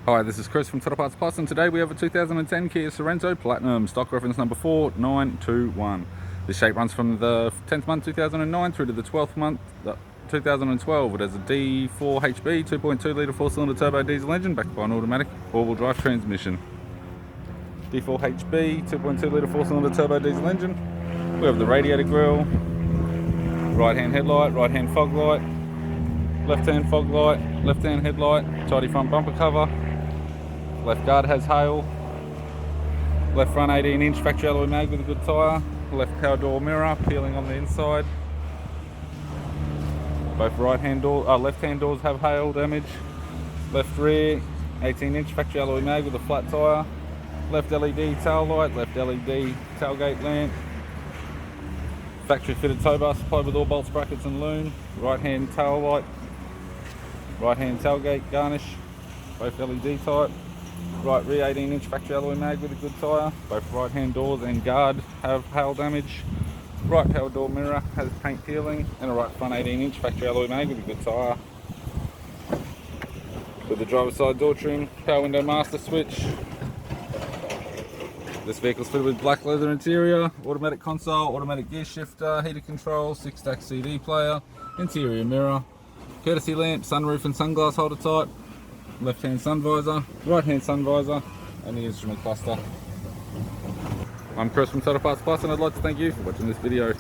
Hi, this is Chris from Total Parts Plus, and today we have a 2010 Kia Sorento Platinum, stock reference number 4921. This shape runs from the 10th month 2009 through to the 12th month 2012. It has a D4 HB 2.2 litre 4-cylinder turbo diesel engine backed by an automatic all-wheel drive transmission. D4 HB 2.2 litre 4-cylinder turbo diesel engine. We have the radiator grille, right-hand headlight, right-hand fog light, left-hand fog light, left-hand headlight, tidy front bumper cover. Left guard has hail, left front 18-inch factory alloy mag with a good tyre, left power door mirror peeling on the inside. Both left-hand doors have hail damage. Left rear 18-inch factory alloy mag with a flat tyre. Left LED tail light, left LED tailgate lamp. Factory fitted tow bar supplied with all bolts, brackets and loon. Right-hand tail light, right-hand tailgate garnish, both LED type. Right rear 18-inch factory alloy mag with a good tyre. Both right-hand doors and guard have hail damage. Right power door mirror has paint peeling, and a right front 18-inch factory alloy mag with a good tyre. With the driver's side door trim, power window master switch. This vehicle's fitted with black leather interior, automatic console, automatic gear shifter, heated control, 6-stack CD player, interior mirror, courtesy lamp, sunroof and sunglass holder type. Left-hand sun visor, right-hand sun visor, and the instrument cluster. I'm Chris from Total Parts Plus, and I'd like to thank you for watching this video.